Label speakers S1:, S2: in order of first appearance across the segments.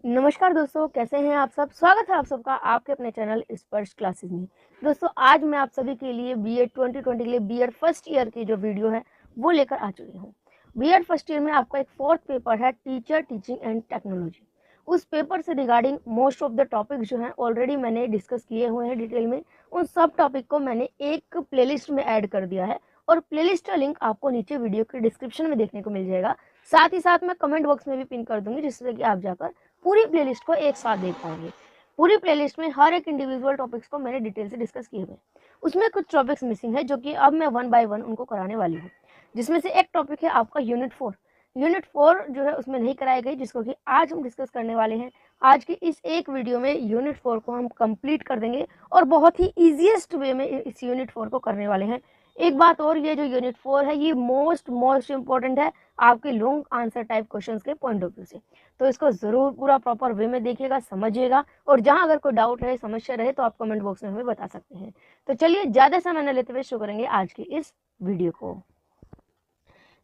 S1: नमस्कार दोस्तों, कैसे हैं आप सब। स्वागत है आप सबका आपके अपने चैनल स्पर्श क्लासेस में। दोस्तों, आज मैं आप सभी के लिए बीएड 2020 के लिए बीएड फर्स्ट ईयर की जो वीडियो है वो लेकर आ चुकी हूँ। बीएड फर्स्ट ईयर में आपका एक फोर्थ पेपर है, टीचर टीचिंग एंड टेक्नोलॉजी। उस पेपर से regarding most of the topic जो हैं ऑलरेडी मैंने डिस्कस किए हुए हैं डिटेल में। उन सब टॉपिक को मैंने एक प्लेलिस्ट में ऐड कर दिया है और प्लेलिस्ट का लिंक आपको नीचे वीडियो के डिस्क्रिप्शन में देखने को मिल जाएगा। साथ ही साथ मैं कमेंट बॉक्स में भी पिन कर दूंगी, जिससे कि आप जाकर पूरी प्लेलिस्ट को एक साथ देख पाएंगे। पूरी प्लेलिस्ट में हर एक इंडिविजुअल टॉपिक्स को मैंने डिटेल से डिस्कस किए हुए। उसमें कुछ टॉपिक्स मिसिंग है जो कि अब मैं 1 बाय 1 उनको कराने वाली हूँ। जिसमें से एक टॉपिक है आपका यूनिट 4। यूनिट 4 जो है उसमें नहीं कराई गई, जिसको कि आज हम डिस्कस करने वाले हैं। आज की इस एक वीडियो में यूनिट 4 को हम कंप्लीट कर देंगे और बहुत ही ईजीएस्ट वे में इस यूनिट 4 को करने वाले हैं। एक बात और, ये जो यूनिट 4 है ये मोस्ट इंपॉर्टेंट है आपके लॉन्ग आंसर टाइप क्वेश्चंस के पॉइंट ऑफ व्यू से। तो इसको जरूर पूरा प्रॉपर वे में देखिएगा, समझिएगा, और जहां अगर कोई डाउट रहे, समस्या रहे, तो आप कमेंट बॉक्स में हमें बता सकते हैं। तो चलिए ज्यादा समय न लेते हुए शुरू करेंगे आज की इस वीडियो को।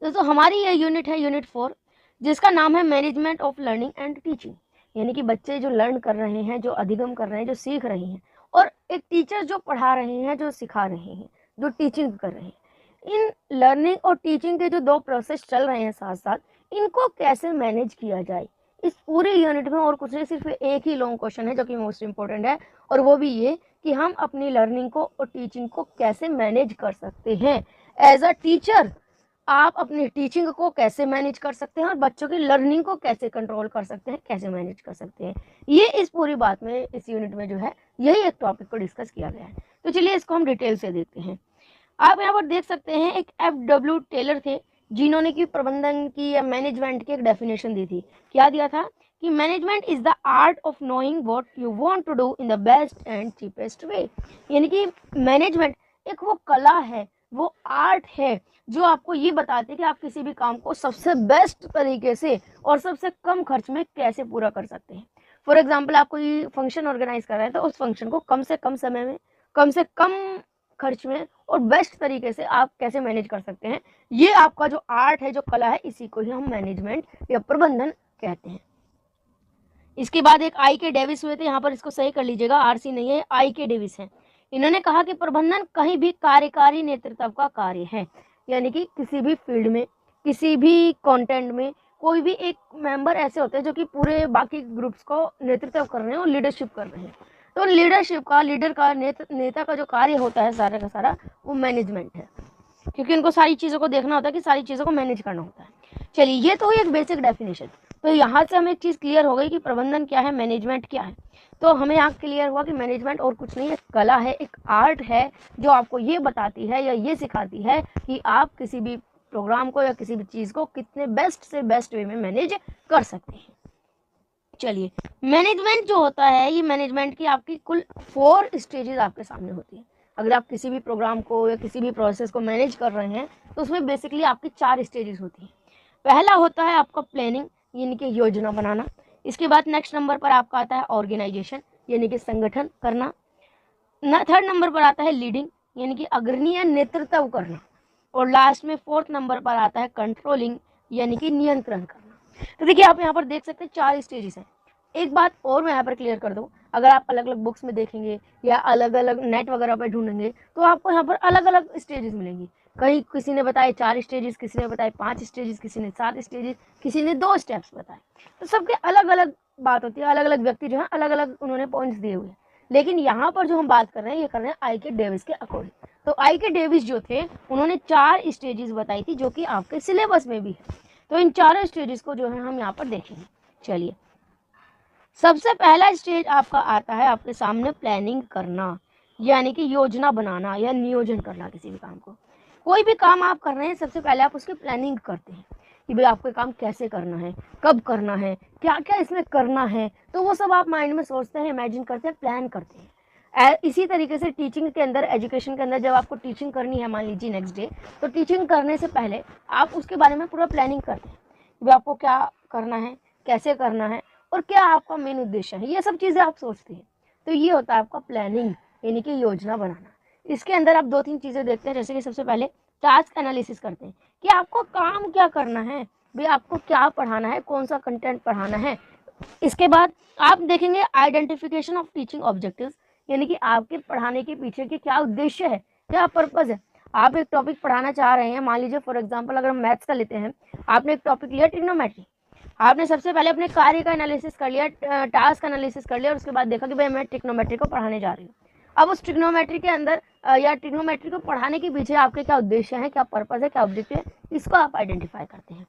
S1: दोस्तों, हमारी यह यूनिट है यूनिट 4, जिसका नाम है management of learning and teaching. यानी कि बच्चे जो लर्न कर रहे हैं, जो अधिगम कर रहे हैं, जो सीख रहे हैं, और एक टीचर जो पढ़ा रहे हैं, जो सिखा रहे हैं, जो टीचिंग कर रहे हैं। इन लर्निंग और टीचिंग के जो दो प्रोसेस चल रहे हैं साथ साथ, इनको कैसे मैनेज किया जाए, इस पूरी यूनिट में और कुछ नहीं, सिर्फ एक ही लॉन्ग क्वेश्चन है जो कि मोस्ट इंपॉर्टेंट है, और वो भी ये कि हम अपनी लर्निंग को और टीचिंग को कैसे मैनेज कर सकते हैं। एज अ टीचर आप अपनी टीचिंग को कैसे मैनेज कर सकते हैं और बच्चों की लर्निंग को कैसे कंट्रोल कर सकते हैं, कैसे मैनेज कर सकते हैं। ये इस पूरी बात में, इस यूनिट में जो है, यही एक टॉपिक को डिस्कस किया गया है। तो चलिए इसको हम डिटेल से देखते हैं। आप यहाँ पर देख सकते हैं एक FW टेलर थे, जिन्होंने की प्रबंधन की या मैनेजमेंट की एक डेफिनेशन दी थी। क्या दिया था कि management is the art of knowing what you want to do in the best and cheapest way. यानी कि मैनेजमेंट एक वो कला है, वो आर्ट है, जो आपको ये बताते हैं कि आप किसी भी काम को सबसे बेस्ट तरीके से और सबसे कम खर्च में कैसे पूरा कर सकते हैं। फॉर एग्जाम्पल, आप कोई फंक्शन ऑर्गेनाइज कर रहे हैं तो उस फंक्शन को कम से कम समय में, कम से कम खर्च में और बेस्ट तरीके से आप कैसे मैनेज कर सकते हैं। ये आपका जो आर्ट है, जो कला है, इसी को ही हम मैनेजमेंट या प्रबंधन कहते हैं। इसके बाद एक I.K. डेविस हुए थे, यहाँ पर इसको सही कर लीजिएगा, RC नहीं है, I.K. डेविस है। इन्होंने कहा कि प्रबंधन कहीं भी कार्यकारी नेतृत्व का कार्य है। यानी कि किसी भी फील्ड में, किसी भी कंटेंट में, कोई भी एक मेंबर ऐसे होते हैं जो कि पूरे बाकी ग्रुप्स को नेतृत्व कर रहे हैं और लीडरशिप कर रहे हैं। तो लीडरशिप का, लीडर का, नेता का जो कार्य होता है सारा का सारा, वो मैनेजमेंट है, क्योंकि उनको सारी चीज़ों को देखना होता है कि सारी चीज़ों को मैनेज करना होता है। चलिए, ये तो एक बेसिक डेफिनेशन। तो यहाँ से हमें एक चीज़ क्लियर हो गई कि प्रबंधन क्या है, मैनेजमेंट क्या है। तो हमें यहाँ क्लियर हुआ कि मैनेजमेंट और कुछ नहीं है, कला है, एक आर्ट है, जो आपको ये बताती है या ये सिखाती है कि आप किसी भी प्रोग्राम को या किसी भी चीज़ को कितने बेस्ट से बेस्ट वे में मैनेज कर सकते हैं। चलिए, मैनेजमेंट जो होता है, ये मैनेजमेंट की आपकी कुल 4 स्टेजेस आपके सामने होती है। अगर आप किसी भी प्रोग्राम को या किसी भी प्रोसेस को मैनेज कर रहे हैं तो उसमें बेसिकली आपकी 4 स्टेजेस होती हैं। पहला होता है आपका प्लानिंग, यानी कि योजना बनाना। इसके बाद नेक्स्ट नंबर पर आपका आता है ऑर्गेनाइजेशन, यानी कि संगठन करना। थर्ड नंबर पर आता है लीडिंग, यानी कि अग्रणी या नेतृत्व करना। और लास्ट में 4th नंबर पर आता है कंट्रोलिंग, यानी कि नियंत्रण करना। तो देखिए, आप यहाँ पर देख सकते हैं 4 स्टेजेस हैं। एक बात और मैं यहाँ पर क्लियर कर दूँ, अगर आप अलग अलग बुक्स में देखेंगे या अलग अलग नेट वगैरह पर ढूंढेंगे तो आपको यहाँ पर अलग अलग स्टेजेस मिलेंगी। कहीं किसी ने बताए 4 स्टेजेस, किसी ने बताए 5 स्टेजेस, किसी ने 7 स्टेजेस, किसी ने 2 स्टेप्स बताए। तो सबके अलग अलग बात होती है, अलग अलग व्यक्ति जो है अलग अलग उन्होंने पॉइंट्स दिए हुए हैं। लेकिन यहाँ पर जो हम बात कर रहे हैं, ये कर रहे हैं I.K. डेविस के अकॉर्डिंग। तो I.K. डेविस जो थे, उन्होंने 4 स्टेजेस बताई थी, जो कि आपके सिलेबस में भी है। तो इन 4 स्टेजेस को जो है हम यहाँ पर देखेंगे। चलिए, सबसे पहला स्टेज आपका आता है आपके सामने प्लानिंग करना, यानी कि योजना बनाना या नियोजन करना। किसी भी काम को, कोई भी काम आप कर रहे हैं, सबसे पहले आप उसकी प्लानिंग करते हैं कि भाई आपको काम कैसे करना है, कब करना है, क्या क्या इसमें करना है। तो वो सब आप माइंड में सोचते हैं, इमेजिन करते हैं, प्लान करते हैं। इसी तरीके से टीचिंग के अंदर, एजुकेशन के अंदर, जब आपको टीचिंग करनी है, मान लीजिए नेक्स्ट डे, तो टीचिंग करने से पहले आप उसके बारे में पूरा प्लानिंग करते हैं कि आपको क्या करना है, कैसे करना है, और क्या आपका मेन उद्देश्य है। ये सब चीज़ें आप सोचते हैं। तो ये होता है आपका प्लानिंग, यानी कि योजना बनाना। इसके अंदर आप 2-3 चीज़ें देखते हैं, जैसे कि सबसे पहले टास्क एनालिसिस करते हैं कि आपको काम क्या करना है, भाई आपको क्या पढ़ाना है, कौन सा कंटेंट पढ़ाना है, इसके बाद आप देखेंगे आइडेंटिफिकेशन ऑफ टीचिंग ऑब्जेक्टिव्स, यानी कि आपके पढ़ाने के पीछे के क्या उद्देश्य है, क्या पर्पज है। आप एक टॉपिक पढ़ाना चाह रहे हैं, मान लीजिए फॉर एग्जांपल अगर हम मैथ्स का लेते हैं, आपने एक टॉपिक लिया ट्रिग्नोमेट्री, आपने सबसे पहले अपने कार्य का एनालिसिस कर लिया, टास्क एनालिसिस कर लिया, और उसके बाद देखा कि भाई मैं ट्रिग्नोमेट्री को पढ़ाने जा रही हूँ। अब उस ट्रिग्नोमेट्री के अंदर या ट्रिग्नोमेट्री को पढ़ाने के पीछे आपके क्या उद्देश्य है, क्या पर्पज है, क्या ऑब्जेक्टिव है, इसको आप आइडेंटिफाई करते हैं।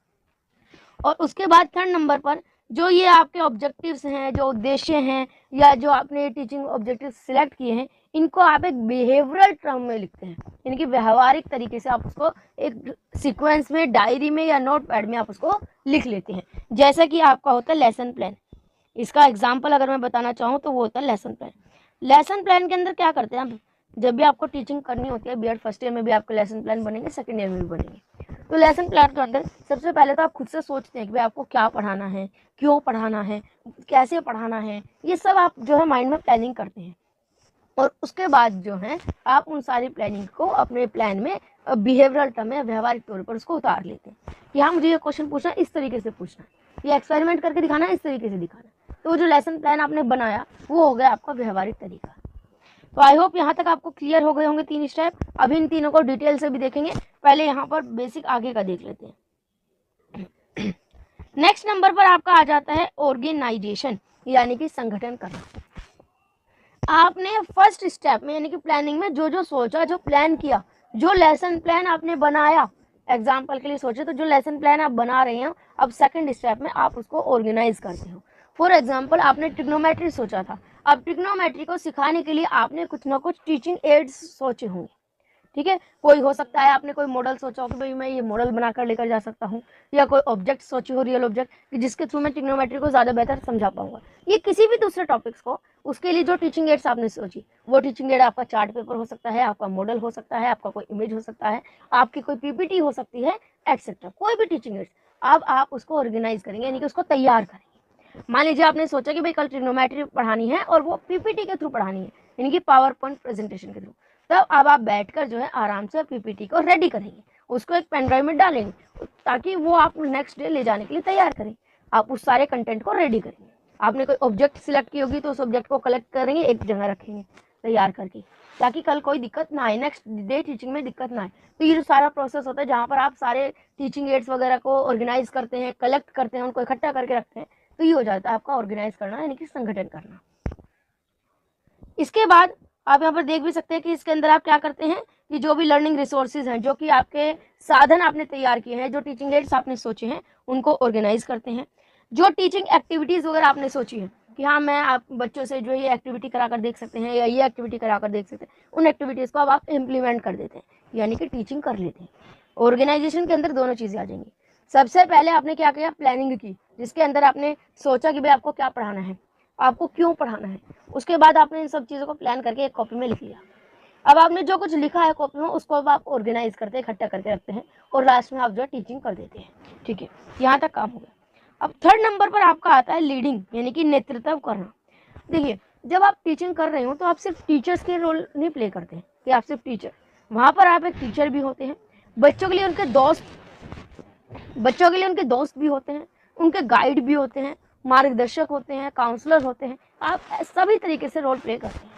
S1: और उसके बाद थर्ड नंबर पर जो ये आपके ऑब्जेक्टिव्स हैं, जो उद्देश्य हैं, या जो आपने टीचिंग ऑब्जेक्टिव सिलेक्ट किए हैं, इनको आप एक बिहेवियरल टर्म में लिखते हैं, यानी कि व्यवहारिक तरीके से आप उसको एक सीक्वेंस में, डायरी में या नोट पैड में आप उसको लिख लेते हैं। जैसा कि आपका होता है लेसन प्लान। इसका एग्जाम्पल अगर मैं बताना चाहूँ तो वो होता है लेसन प्लान। लेसन प्लान के अंदर क्या करते हैं आप, जब भी आपको टीचिंग करनी होती है, बीएड फर्स्ट ईयर में भी आपके लेसन प्लान बनेंगे, सेकंड ईयर में भी बनेंगे। तो लेसन प्लान के अंदर सबसे पहले तो आप खुद से सोचते हैं कि भाई आपको क्या पढ़ाना है, क्यों पढ़ाना है, कैसे पढ़ाना है, ये सब आप जो है माइंड में प्लानिंग करते हैं। और उसके बाद जो है आप उन सारी प्लानिंग को अपने प्लान में बिहेवियरल टर्म में, व्यवहारिक तौर पर उसको उतार लेते हैं कि हाँ मुझे ये क्वेश्चन पूछना है, इस तरीके से पूछना है, ये एक्सपेरिमेंट करके दिखाना है, इस तरीके से दिखाना है। तो जो लेसन प्लान आपने बनाया वो हो गया आपका व्यवहारिक तरीका। तो आई होप यहाँ तक आपको क्लियर हो गए होंगे 3 स्टेप। अभी इन तीनों को डिटेल से भी देखेंगे, पहले यहाँ पर बेसिक आगे का देख लेते हैं। नेक्स्ट नंबर पर आपका आ जाता है ऑर्गेनाइजेशन, यानी कि संगठन करना। आपने फर्स्ट स्टेप में यानी कि प्लानिंग में जो जो सोचा, जो प्लान किया, जो लेसन प्लान आपने बनाया, एग्जाम्पल के लिए सोचे तो जो लेसन प्लान आप बना रहे हैं, अब सेकंड स्टेप में आप उसको ऑर्गेनाइज करते हो। फॉर एग्जाम्पल आपने ट्रिग्नोमेट्री सोचा था, अब ट्रिग्नोमेट्री को सिखाने के लिए आपने कुछ ना कुछ टीचिंग एड्स सोचे होंगे, ठीक है। कोई हो सकता है आपने कोई मॉडल सोचा हो कि भाई मैं ये मॉडल बनाकर लेकर जा सकता हूँ, या कोई ऑब्जेक्ट सोचे हो, रियल ऑब्जेक्ट, कि जिसके थ्रू मैं ट्रिग्नोमेट्री को ज़्यादा बेहतर समझा पाऊंगा। ये किसी भी दूसरे टॉपिक्स को, उसके लिए जो टीचिंग एड्स आपने सोची, वो टीचिंग एड आपका चार्ट पेपर हो सकता है, आपका मॉडल हो सकता है, आपका कोई इमेज हो सकता है, आपकी कोई पीपीटी हो सकती है, एक्सेट्रा, कोई भी टीचिंग एड्स। अब आप उसको ऑर्गेनाइज करेंगे, यानी कि उसको तैयार करेंगे। मान लीजिए आपने सोचा कि भाई कल ट्रिग्नोमेट्री पढ़ानी है और वो पीपीटी के थ्रू पढ़ानी है, यानी कि पावर पॉइंट प्रेजेंटेशन के थ्रू। तब अब आप बैठकर जो है आराम से पीपीटी को रेडी करेंगे, उसको एक पेन ड्राइव में डालेंगे ताकि वो आप नेक्स्ट डे ले जाने के लिए तैयार करें। आप उस सारे कंटेंट को रेडी करेंगे। आपने कोई ऑब्जेक्ट सिलेक्ट की होगी तो उस ऑब्जेक्ट को कलेक्ट करेंगे, एक जगह रखेंगे तैयार करके, ताकि कल कोई दिक्कत ना आए, नेक्स्ट डे टीचिंग में दिक्कत ना आए। तो ये जो सारा प्रोसेस होता है जहाँ पर आप सारे टीचिंग एड्स वगैरह को ऑर्गेनाइज करते हैं, कलेक्ट करते हैं, उनको इकट्ठा करके रखते हैं, तो ये हो जाता है आपका ऑर्गेनाइज करना, यानी कि संगठन करना। इसके बाद आप यहाँ पर देख भी सकते हैं कि इसके अंदर आप क्या करते हैं कि जो भी लर्निंग रिसोर्सेज हैं, जो कि आपके साधन आपने तैयार किए हैं, जो टीचिंग एड्स आपने सोचे हैं, उनको ऑर्गेनाइज करते हैं। जो टीचिंग एक्टिविटीज वगैरह आपने सोची है कि हाँ मैं आप बच्चों से जो ये एक्टिविटी कराकर देख सकते हैं या ये एक्टिविटी कराकर देख सकते हैं, उन एक्टिविटीज को अब आप इम्प्लीमेंट कर देते हैं, यानी कि टीचिंग कर लेते हैं। ऑर्गेनाइजेशन के अंदर दोनों चीजें आ जाएंगी। सबसे पहले आपने क्या किया, प्लानिंग की, जिसके अंदर आपने सोचा कि भाई आपको क्या पढ़ाना है, आपको क्यों पढ़ाना है। उसके बाद आपने इन सब चीज़ों को प्लान करके एक कॉपी में लिख लिया। अब आपने जो कुछ लिखा है कॉपी में उसको अब आप ऑर्गेनाइज करते हैं, इकट्ठा करके रखते हैं, और लास्ट में आप जो है टीचिंग कर देते हैं। ठीक है, यहाँ तक काम हो गया। अब थर्ड नंबर पर आपका आता है लीडिंग, यानी कि नेतृत्व करना। देखिए, जब आप टीचिंग कर रहे हो तो आप सिर्फ टीचर्स के रोल नहीं प्ले करते हैं कि आप सिर्फ टीचर, वहाँ पर आप एक टीचर भी होते हैं, बच्चों के लिए उनके दोस्त भी होते हैं, उनके गाइड भी होते हैं, मार्गदर्शक होते हैं, काउंसलर होते हैं। आप सभी तरीके से रोल प्ले करते हैं।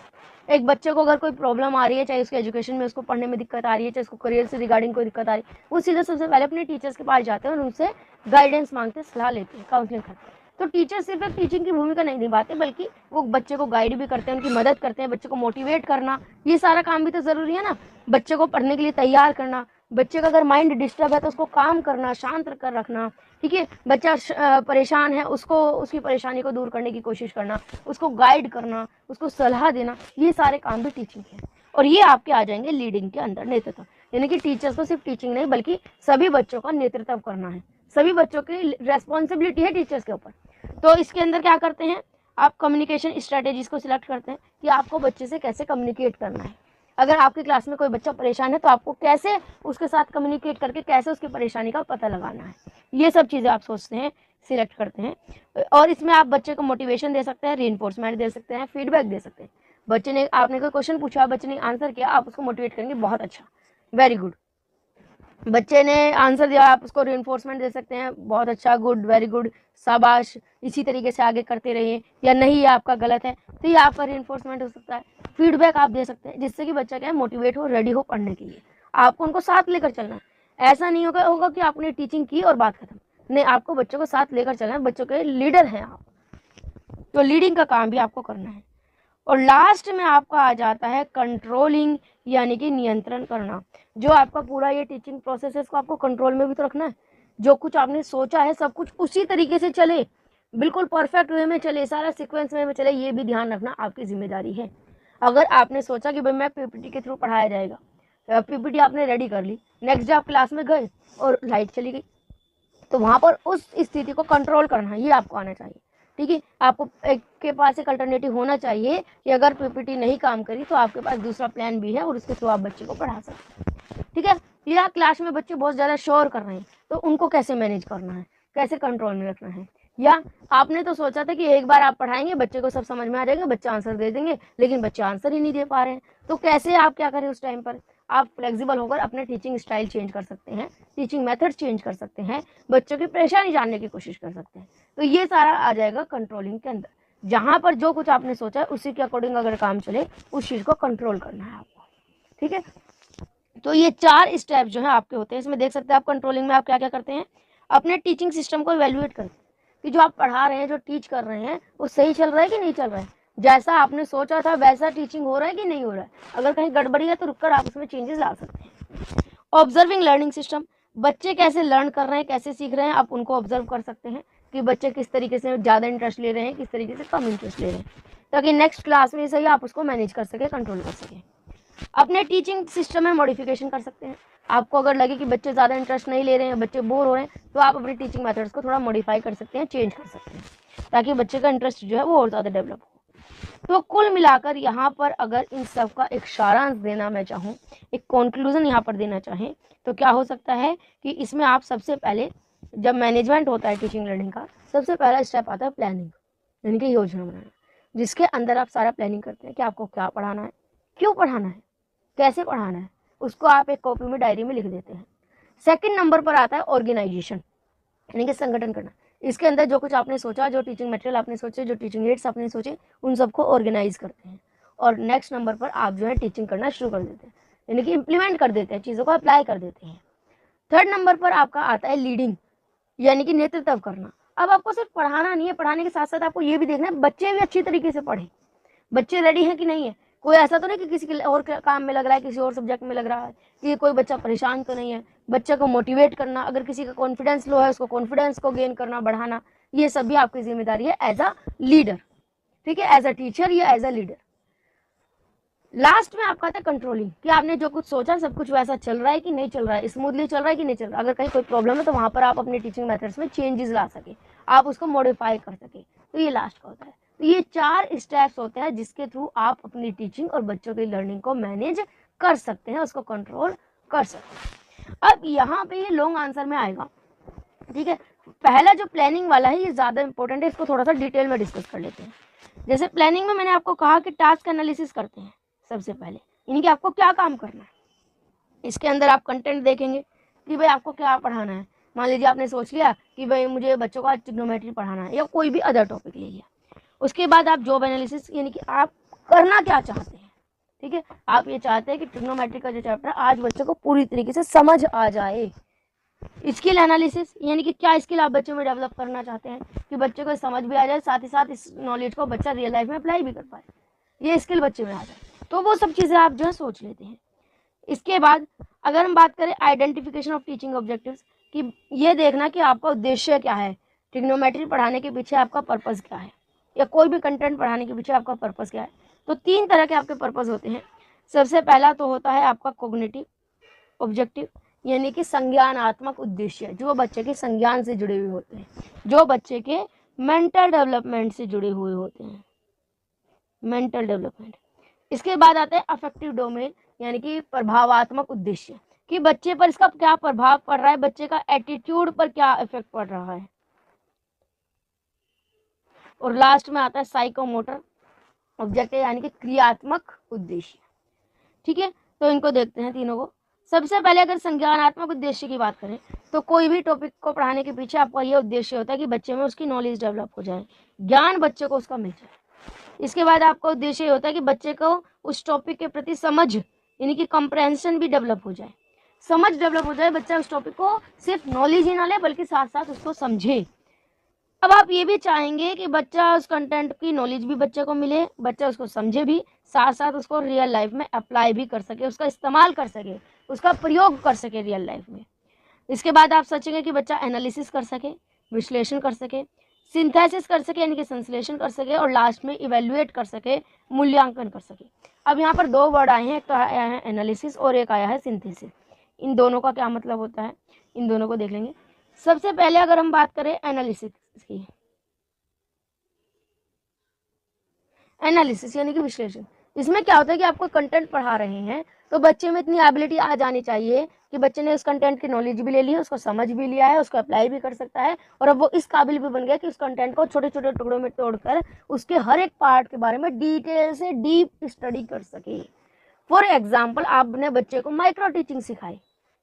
S1: एक बच्चे को अगर कोई प्रॉब्लम आ रही है, चाहे उसके एजुकेशन में, उसको पढ़ने में दिक्कत आ रही है, चाहे उसको करियर से रिगार्डिंग कोई दिक्कत आ रही है, वो सीधे सबसे पहले अपने टीचर्स के पास जाते हैं और उनसे गाइडेंस मांगते हैं, सलाह लेते हैं, काउंसलिंग करते हैं। तो टीचर सिर्फ एक टीचिंग की भूमिका नहीं निभाते, बल्कि वो बच्चे को गाइड भी करते हैं, उनकी मदद करते हैं, बच्चे को मोटिवेट करना, ये सारा काम भी तो जरूरी है ना। बच्चे को पढ़ने के लिए तैयार करना, बच्चे का अगर माइंड डिस्टर्ब है तो उसको काम करना, शांत कर रखना, ठीक है। बच्चा परेशान है, उसको उसकी परेशानी को दूर करने की कोशिश करना, उसको गाइड करना, उसको सलाह देना, ये सारे काम भी टीचिंग है। और ये आपके आ जाएंगे लीडिंग के अंदर, नेतृत्व, यानी कि टीचर्स को सिर्फ टीचिंग नहीं बल्कि सभी बच्चों का नेतृत्व करना है, सभी बच्चों की रेस्पॉन्सिबिलिटी है टीचर्स के ऊपर। तो इसके अंदर क्या करते हैं, आप कम्युनिकेशन स्ट्रेटेजीज को सिलेक्ट करते हैं कि आपको बच्चे से कैसे कम्युनिकेट करना है। अगर आपकी क्लास में कोई बच्चा परेशान है तो आपको कैसे उसके साथ कम्युनिकेट करके कैसे उसकी परेशानी का पता लगाना है, ये सब चीज़ें आप सोचते हैं, सिलेक्ट करते हैं। और इसमें आप बच्चे को मोटिवेशन दे सकते हैं, रीइंफोर्समेंट दे सकते हैं, फीडबैक दे सकते हैं। बच्चे ने, आपने कोई क्वेश्चन पूछा, बच्चे ने आंसर किया, आप उसको मोटिवेट करेंगे, बहुत अच्छा, वेरी गुड, बच्चे ने आंसर दिया, आप उसको रिइंफोर्समेंट दे सकते हैं, बहुत अच्छा, गुड, वेरी गुड, शाबाश, इसी तरीके से आगे करते रहिए, या नहीं ये आपका गलत है, तो ये आपका रिइंफोर्समेंट हो सकता है। फीडबैक आप दे सकते हैं जिससे कि बच्चा क्या है, मोटिवेट हो, रेडी हो पढ़ने के लिए। आपको उनको साथ लेकर चलना है। ऐसा नहीं होगा कि आपने टीचिंग की और बात खत्म। नहीं, आपको बच्चों को साथ लेकर चलना है, बच्चों के लीडर हैं आप, तो लीडिंग का काम भी आपको करना है। और लास्ट में आपका आ जाता है कंट्रोलिंग, यानी कि नियंत्रण करना। जो आपका पूरा ये टीचिंग प्रोसेस है, इसको आपको कंट्रोल में भी तो रखना है। जो कुछ आपने सोचा है सब कुछ उसी तरीके से चले, बिल्कुल परफेक्ट वे में चले, सारा सीक्वेंस वे में चले, ये भी ध्यान रखना आपकी जिम्मेदारी है। अगर आपने सोचा कि भाई मैं पीपीटी के थ्रू पढ़ाया जाएगा, पीपीटी आपने रेडी कर ली, नेक्स्ट डे आप क्लास में गए और लाइट चली गई, तो वहां पर उस स्थिति को कंट्रोल करना, ये आपको आना चाहिए। ठीक है, आपको एक के पास एक अल्टरनेटिव होना चाहिए कि अगर पीपीटी नहीं काम करी तो आपके पास दूसरा प्लान भी है और उसके थ्रू आप बच्चे को पढ़ा सकते हैं। ठीक है, या क्लास में बच्चे बहुत ज़्यादा शोर कर रहे हैं, तो उनको कैसे मैनेज करना है, कैसे कंट्रोल में रखना है। या आपने तो सोचा था कि एक बार आप पढ़ाएंगे, बच्चे को सब समझ में आ जाएगा, बच्चा आंसर दे देंगे, लेकिन बच्चे आंसर ही नहीं दे पा रहे हैं, तो कैसे आप क्या करें उस टाइम पर। आप फ्लेक्सिबल होकर अपने टीचिंग स्टाइल चेंज कर सकते हैं, टीचिंग मेथड चेंज कर सकते हैं, बच्चों की परेशानी जानने की कोशिश कर सकते हैं। तो ये सारा आ जाएगा कंट्रोलिंग के अंदर। जहां पर जो कुछ आपने सोचा है उसी के अकॉर्डिंग अगर काम चले, उस चीज़ को कंट्रोल करना है आपको। ठीक है, तो ये 4 स्टेप जो है आपके होते हैं। इसमें देख सकते हैं आप कंट्रोलिंग में आप क्या क्या करते हैं, अपने टीचिंग सिस्टम को इवेल्युएट करते हैं कि जो आप पढ़ा रहे हैं, जो टीच कर रहे हैं, वो सही चल रहा है कि नहीं चल रहा है, जैसा आपने सोचा था वैसा टीचिंग हो रहा है कि नहीं हो रहा है। अगर कहीं गड़बड़ी है तो रुककर आप उसमें चेंजेस ला सकते हैं। ऑब्जर्विंग लर्निंग सिस्टम, बच्चे कैसे लर्न कर रहे हैं, कैसे सीख रहे हैं, आप उनको ऑब्जर्व कर सकते हैं कि बच्चे किस तरीके से ज़्यादा इंटरेस्ट ले रहे हैं, किस तरीके से कम इंटरेस्ट ले रहे हैं, ताकि नेक्स्ट क्लास में सही आप उसको मैनेज कर सके, कंट्रोल कर सकें। अपने टीचिंग सिस्टम में मॉडिफिकेशन कर सकते हैं। आपको अगर लगे कि बच्चे ज़्यादा इंटरेस्ट नहीं ले रहे हैं, बच्चे बोर हो रहे हैं, तो आप अपने टीचिंग मेथड्स को थोड़ा मॉडिफाई कर सकते हैं, चेंज कर सकते हैं, ताकि बच्चे का इंटरेस्ट जो है वो और ज़्यादा डेवलप हो। तो कुल मिलाकर यहाँ पर अगर इन सब का एक सारांश देना मैं चाहूँ, एक कंक्लूजन यहाँ पर देना चाहें, तो क्या हो सकता है कि इसमें आप सबसे पहले, जब मैनेजमेंट होता है टीचिंग लर्निंग का, सबसे पहला स्टेप आता है प्लानिंग, यानी कि योजना बनाना, जिसके अंदर आप सारा प्लानिंग करते हैं कि आपको क्या पढ़ाना है, क्यों पढ़ाना है, कैसे पढ़ाना है, उसको आप एक कॉपी में, डायरी में लिख देते हैं। सेकंड नंबर पर आता है ऑर्गेनाइजेशन, यानी कि संगठन करना। इसके अंदर जो कुछ आपने सोचा, जो टीचिंग मटेरियल आपने सोचे, जो टीचिंग एड्स आपने सोचे, उन सबको ऑर्गेनाइज करते हैं। और नेक्स्ट नंबर पर आप जो है टीचिंग करना शुरू कर देते हैं, यानी कि इम्प्लीमेंट कर देते हैं, चीज़ों को अप्लाई कर देते हैं। थर्ड नंबर पर आपका आता है लीडिंग, यानी कि नेतृत्व करना। अब आपको सिर्फ पढ़ाना नहीं है, पढ़ाने के साथ साथ आपको ये भी देखना है बच्चे भी अच्छी तरीके से पढ़ें, बच्चे रेडी हैं कि नहीं है। कोई ऐसा तो नहीं कि किसी के और काम में लग रहा है, किसी और सब्जेक्ट में लग रहा है, कि कोई बच्चा परेशान तो नहीं है। बच्चे को मोटिवेट करना, अगर किसी का कॉन्फिडेंस लो है, उसको कॉन्फिडेंस को गेन करना, बढ़ाना, ये सब भी आपकी जिम्मेदारी है एज अ लीडर। ठीक है, एज अ टीचर या एज अ लीडर। लास्ट में आपका आता है कंट्रोलिंग, कि आपने जो कुछ सोचा सब कुछ वैसा चल रहा है कि नहीं चल रहा है, स्मूथली चल रहा है कि नहीं चल रहा है। अगर कहीं कोई प्रॉब्लम है तो वहां पर आप अपने टीचिंग मेथड्स में चेंजेस ला सके, आप उसको मॉडिफाई कर सके, तो ये लास्ट का होता है। तो ये 4 स्टेप्स होते हैं जिसके थ्रू आप अपनी टीचिंग और बच्चों की लर्निंग को मैनेज कर सकते हैं, उसको कंट्रोल कर सकते हैं। अब यहाँ पे ये लॉन्ग आंसर में आएगा। ठीक है, पहला जो प्लानिंग वाला है ये ज़्यादा इंपॉर्टेंट है, इसको थोड़ा सा डिटेल में डिस्कस कर लेते हैं। जैसे प्लानिंग में मैंने आपको कहा कि टास्क एनालिसिस करते हैं सबसे पहले, यानी कि आपको क्या काम करना है। इसके अंदर आप कंटेंट देखेंगे कि भाई आपको क्या पढ़ाना है। मान लीजिए आपने सोच लिया कि भाई मुझे बच्चों को आज ट्रिग्नोमेट्री पढ़ाना है, या कोई भी अदर टॉपिक ले लिया। उसके बाद आप जॉब एनालिसिस, यानी कि आप करना क्या चाहते हैं। ठीक है, आप ये चाहते हैं कि ट्रिग्नोमेट्री का जो चैप्टर आज बच्चों को पूरी तरीके से समझ आ जाए। स्किल एनालिसिस, यानी कि क्या स्किल आप बच्चों में डेवलप करना चाहते हैं कि बच्चे को समझ भी आ जाए, साथ ही साथ इस नॉलेज को बच्चा रियल लाइफ में अप्लाई भी कर पाए, ये स्किल बच्चे में आ जाए। तो वो सब चीज़ें आप जो है सोच लेते हैं। इसके बाद अगर हम बात करें आइडेंटिफिकेशन ऑफ टीचिंग ऑब्जेक्टिव्स, कि ये देखना कि आपका उद्देश्य क्या है, ट्रिग्नोमेट्री पढ़ाने के पीछे आपका पर्पज़ क्या है, या कोई भी कंटेंट पढ़ाने के पीछे आपका पर्पज़ क्या है। तो 3 तरह के आपके पर्पज़ होते हैं। सबसे पहला तो होता है आपका कॉग्निटिव ऑब्जेक्टिव, यानी कि संज्ञानात्मक उद्देश्य, जो बच्चे के संज्ञान से जुड़े हुए होते हैं, जो बच्चे के मेंटल डेवलपमेंट से जुड़े हुए होते हैं, मेंटल डेवलपमेंट। इसके बाद आता है अफेक्टिव डोमेन, यानी कि प्रभावात्मक उद्देश्य, कि बच्चे पर इसका क्या प्रभाव पड़ रहा है, बच्चे का एटीट्यूड पर क्या इफेक्ट पड़ रहा है। और लास्ट में आता है साइकोमोटर ऑब्जेक्टिव, यानी कि क्रियात्मक उद्देश्य। ठीक है, तो इनको देखते हैं तीनों को। सबसे पहले अगर संज्ञानात्मक उद्देश्य की बात करें तो कोई भी टॉपिक को पढ़ाने के पीछे आपका ये उद्देश्य होता है कि बच्चे में उसकी नॉलेज डेवलप हो जाए, ज्ञान बच्चे को उसका मिल जाए। इसके बाद आपका उद्देश्य ये होता है कि बच्चे को उस टॉपिक के प्रति समझ यानी कि कंप्रहेंशन भी डेवलप हो जाए, समझ डेवलप हो जाए, बच्चा उस टॉपिक को सिर्फ नॉलेज ही ना ले बल्कि साथ साथ उसको समझे। अब आप ये भी चाहेंगे कि बच्चा उस कंटेंट की नॉलेज भी बच्चे को मिले, बच्चा उसको समझे भी, साथ साथ उसको रियल लाइफ में अप्लाई भी कर सके, उसका इस्तेमाल कर सके, उसका प्रयोग कर सके रियल लाइफ में। इसके बाद आप सोचेंगे कि बच्चा एनालिसिस कर सके, विश्लेषण कर सके, सिंथेसिस कर सके यानी कि संश्लेषण कर सके, और लास्ट में इवेल्युएट कर सके, मूल्यांकन कर सके। अब यहाँ पर दो वर्ड आए हैं, एक तो आया है एनालिसिस और एक आया है सिंथेसिस। इन दोनों का क्या मतलब होता है, इन दोनों को देख लेंगे। सबसे पहले अगर हम बात करें एनालिसिस की, एनालिसिस यानी कि विश्लेषण, इसमें क्या होता है कि आपको कंटेंट पढ़ा रहे हैं तो बच्चे में इतनी एबिलिटी आ जानी चाहिए कि बच्चे ने उस कंटेंट की नॉलेज भी ले ली है, उसको समझ भी लिया है, उसको अप्लाई भी कर सकता है, और अब वो इस काबिल भी बन गया कि उस कंटेंट को छोटे छोटे टुकड़ों में तोड़कर उसके हर एक पार्ट के बारे में डिटेल से डीप स्टडी कर सके। फॉर एग्जाम्पल, आपने बच्चे को माइक्रो टीचिंग सिखाई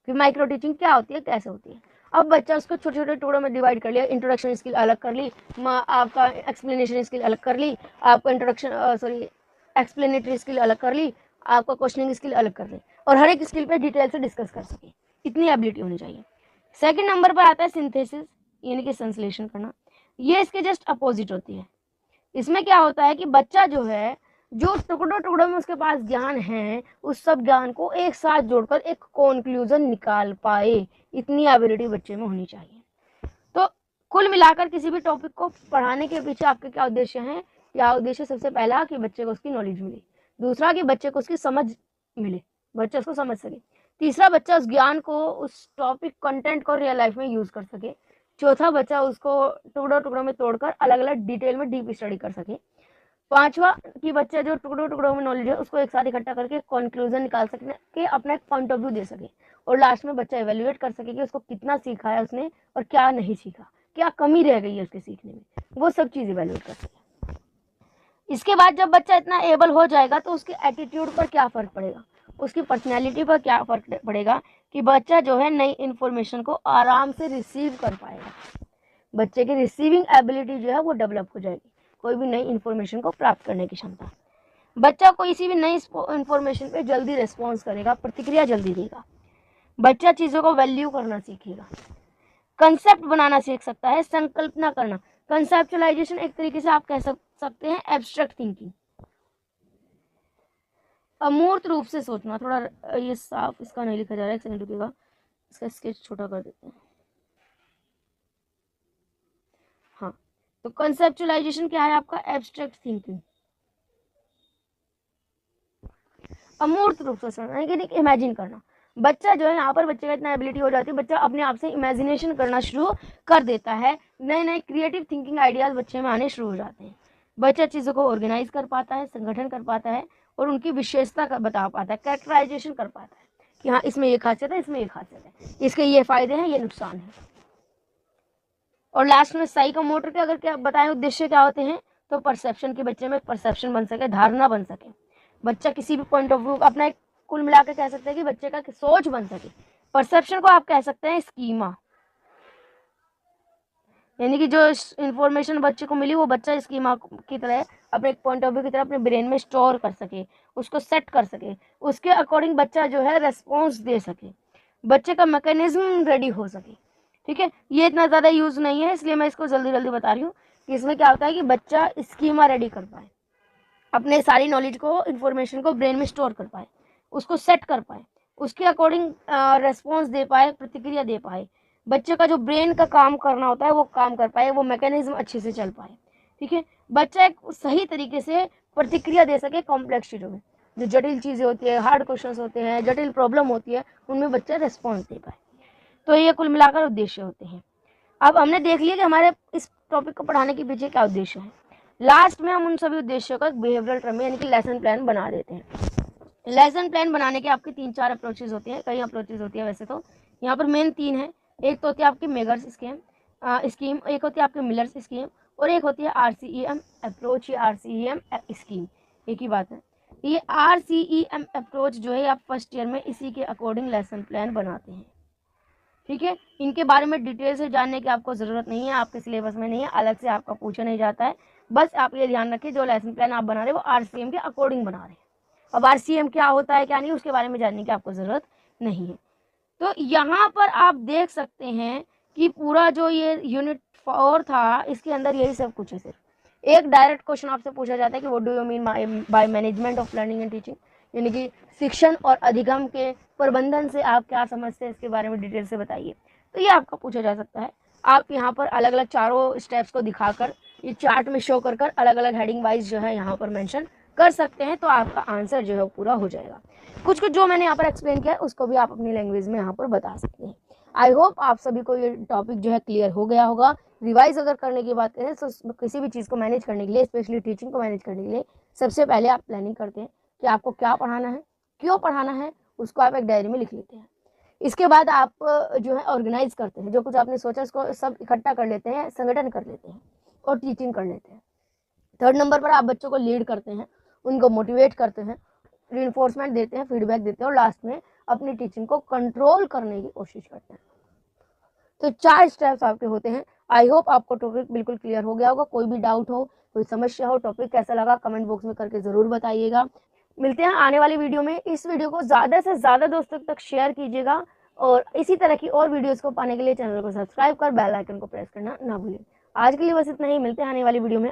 S1: कि माइक्रो टीचिंग क्या होती है, कैसे होती है। अब बच्चा उसको छोटे छोटे टुकड़ों में डिवाइड कर लिया, इंट्रोडक्शन स्किल अलग कर ली, आपका एक्सप्लेनेशन स्किल अलग कर ली, आपका इंट्रोडक्शन एक्सप्लेनेटरी स्किल अलग कर ली, आपका क्वेश्चनिंग स्किल अलग कर ली, और हर एक स्किल पे डिटेल से डिस्कस कर सके, इतनी एबिलिटी होनी चाहिए। सेकंड नंबर पर आता है सिंथेसिस यानी कि संश्लेषण करना। ये इसके जस्ट अपोजिट होती है। इसमें क्या होता है कि बच्चा जो है, जो टुकड़ों टुकड़ों में उसके पास ज्ञान है, उस सब ज्ञान को एक साथ जोड़कर एक कॉन्क्लूजन निकाल पाए, इतनी एबिलिटी बच्चे में होनी चाहिए। तो कुल मिलाकर किसी भी टॉपिक को पढ़ाने के पीछे आपके क्या उद्देश्य हैं? क्या उद्देश्य? सबसे पहला कि बच्चे को उसकी नॉलेज मिले, दूसरा कि बच्चे को उसकी समझ मिले, बच्चा उसको समझ सके, तीसरा बच्चा उस ज्ञान को, उस टॉपिक कंटेंट को रियल लाइफ में यूज कर सके, चौथा बच्चा उसको टुकड़ों टुकड़ों में तोड़कर अलग अलग डिटेल में डीप स्टडी कर सके, पांचवा कि बच्चा जो टुकड़ों टुकड़ों में नॉलेज है उसको एक साथ इकट्ठा करके कंक्लूजन निकाल सके, कि अपना एक पॉइंट ऑफ व्यू दे सके, और लास्ट में बच्चा इवेल्युएट कर सके कि उसको कितना सीखा है उसने और क्या नहीं सीखा, क्या कमी रह गई है उसके सीखने में, वो सब चीज इवेल्युएट कर सके। इसके बाद जब बच्चा इतना एबल हो जाएगा तो उसके एटीट्यूड पर क्या फर्क पड़ेगा, उसकी पर्सनैलिटी पर क्या फर्क पड़ेगा कि बच्चा जो है नई इन्फॉर्मेशन को आराम से रिसीव कर पाएगा, बच्चे की रिसीविंग एबिलिटी जो है वो डेवलप हो जाएगी, कोई भी नई इन्फॉर्मेशन को प्राप्त करने की क्षमता। बच्चा कोई सी भी नई इन्फॉर्मेशन पे जल्दी रिस्पॉन्स करेगा, प्रतिक्रिया जल्दी देगा, बच्चा चीज़ों को वैल्यू करना सीखेगा, कंसेप्ट बनाना सीख सकता है, संकल्पना करना, कंसेप्चुलाइजेशन एक तरीके से आप कह सकते हैं एब्स्ट्रैक्ट थिंकिंग, अमूर्त रूप से सोचना। थोड़ा ये साफ इसका नहीं लिखा जा रहा है, एक सेकंड रुकिएगा, इसका स्केच छोटा कर देते हैं। हाँ, तो कंसेप्चुलाइजेशन क्या है आपका? एब्स्ट्रैक्ट थिंकिंग, अमूर्त रूप से सोचना यानी कि इमेजिन करना। बच्चा जो है यहाँ पर बच्चे का इतना एबिलिटी हो जाती है, बच्चा अपने आप से इमेजिनेशन करना शुरू कर देता है, नए नए क्रिएटिव थिंकिंग आइडियाज बच्चे में आने शुरू हो जाते हैं, बच्चा चीज़ों को ऑर्गेनाइज कर पाता है, संगठन कर पाता है, और उनकी विशेषता का बता पाता है, कैरेक्टराइजेशन कर पाता है कि हाँ इसमें ये खासियत है, इसमें ये खासियत है, इसके ये फायदे हैं, ये नुकसान है। और लास्ट में साइकोमोटर के अगर क्या बताएं उद्देश्य क्या होते हैं, तो परसेप्शन के बच्चे में परसेप्शन बन सके, धारणा बन सके, बच्चा किसी भी पॉइंट ऑफ व्यू अपना एक, कुल मिलाकर कह सकते हैं कि बच्चे का सोच बन सके। परसेप्शन को आप कह सकते हैं स्कीमा, यानी कि जो इन्फॉर्मेशन बच्चे को मिली वो बच्चा स्कीमा की तरह अपने एक पॉइंट ऑफ व्यू की तरह अपने ब्रेन में स्टोर कर सके, उसको सेट कर सके, उसके अकॉर्डिंग बच्चा जो है रेस्पॉन्स दे सके, बच्चे का मैकेनिज्म रेडी हो सके। ठीक है, ये इतना ज़्यादा यूज़ नहीं है इसलिए मैं इसको जल्दी जल्दी बता रही हूँ कि इसमें क्या होता है कि बच्चा स्कीमा रेडी कर पाए, अपने सारी नॉलेज को, इन्फॉर्मेशन को ब्रेन में स्टोर कर पाए, उसको सेट कर पाए, उसके अकॉर्डिंग रेस्पॉन्स दे पाए, प्रतिक्रिया दे पाए, बच्चे का जो ब्रेन का काम करना होता है वो काम कर पाए, वो मैकेनिज्म अच्छे से चल पाए। ठीक है, बच्चा एक सही तरीके से प्रतिक्रिया दे सके कॉम्प्लेक्स चीज़ों में, जो जटिल चीज़ें होती है, हार्ड क्वेश्चन होते हैं, जटिल प्रॉब्लम होती है, उनमें बच्चा रेस्पॉन्स दे पाए। तो ये कुल मिलाकर उद्देश्य होते हैं। अब हमने देख लिया कि हमारे इस टॉपिक को पढ़ाने के पीछे क्या उद्देश्य है। लास्ट में हम उन सभी उद्देश्यों का बिहेवियरल ट्रम यानी कि लेसन प्लान बना देते हैं। लेसन प्लान बनाने के आपके 3-4 अप्रोचेज होते हैं, कई अप्रोचेज होती है वैसे तो, यहाँ पर मेन 3 है। एक तो होती है आपकी मेगर्स स्कीम, एक होती है आपकी मिलर्स स्कीम, और एक होती है RCEM अप्रोच या RCEM स्कीम, एक ही बात है। ये RCEM अप्रोच जो है आप फर्स्ट ईयर में इसी के अकॉर्डिंग लेसन प्लान बनाते हैं, ठीक है। इनके बारे में डिटेल से जानने की आपको ज़रूरत नहीं है, आपके सिलेबस में नहीं है, अलग से आपका पूछा नहीं जाता है। बस आप ये ध्यान रखिए जो लेसन प्लान आप बना रहे हैं वो RCM के अकॉर्डिंग बना रहे हैं। अब RCM क्या होता है क्या नहीं उसके बारे में जानने की आपको ज़रूरत नहीं है। तो यहाँ पर आप देख सकते हैं कि पूरा जो ये यूनिट 4 था इसके अंदर यही सब कुछ है। सिर्फ एक डायरेक्ट क्वेश्चन आपसे पूछा जाता है कि what do you mean by management of learning and teaching, यानी कि शिक्षण और अधिगम के प्रबंधन से आप क्या समझते हैं इसके बारे में डिटेल से बताइए। तो ये आपका पूछा जा सकता है। आप यहाँ पर अलग अलग चारों स्टेप्स को दिखाकर ये चार्ट में शो कर अलग अलग हेडिंग वाइज जो है यहाँ पर मेंशन कर सकते हैं, तो आपका आंसर जो है वो पूरा हो जाएगा। कुछ कुछ जो मैंने यहाँ पर एक्सप्लेन किया है उसको भी आप अपनी लैंग्वेज में यहाँ पर बता सकते हैं। आई होप आप सभी को ये टॉपिक जो है क्लियर हो गया होगा। रिवाइज अगर करने की बात करें तो किसी भी चीज़ को मैनेज करने के लिए, स्पेशली टीचिंग को मैनेज करने के लिए, सबसे पहले आप प्लानिंग करते हैं कि आपको क्या पढ़ाना है, क्यों पढ़ाना है, उसको आप एक डायरी में लिख लेते हैं। इसके बाद आप जो है ऑर्गेनाइज करते हैं, जो कुछ आपने सोचा उसको सब इकट्ठा कर लेते हैं, संगठन कर लेते हैं और टीचिंग कर लेते हैं। थर्ड नंबर पर आप बच्चों को लीड करते हैं, उनको मोटिवेट करते हैं, रिइंफोर्समेंट देते हैं, फीडबैक देते हैं और लास्ट में अपनी टीचिंग को कंट्रोल करने की कोशिश करते हैं। तो 4 स्टेप्स आपके होते हैं। आई होप आपको टॉपिक बिल्कुल क्लियर हो गया होगा। कोई भी डाउट हो, कोई समस्या हो, टॉपिक कैसा लगा कमेंट बॉक्स में करके ज़रूर बताइएगा। मिलते हैं आने वाली वीडियो में। इस वीडियो को ज़्यादा से ज़्यादा दोस्तों तक शेयर कीजिएगा और इसी तरह की और वीडियोज़ को पाने के लिए चैनल को सब्सक्राइब कर बेल आइकन को प्रेस करना ना भूलें। आज के लिए बस इतना ही, मिलते हैं आने वाली वीडियो में।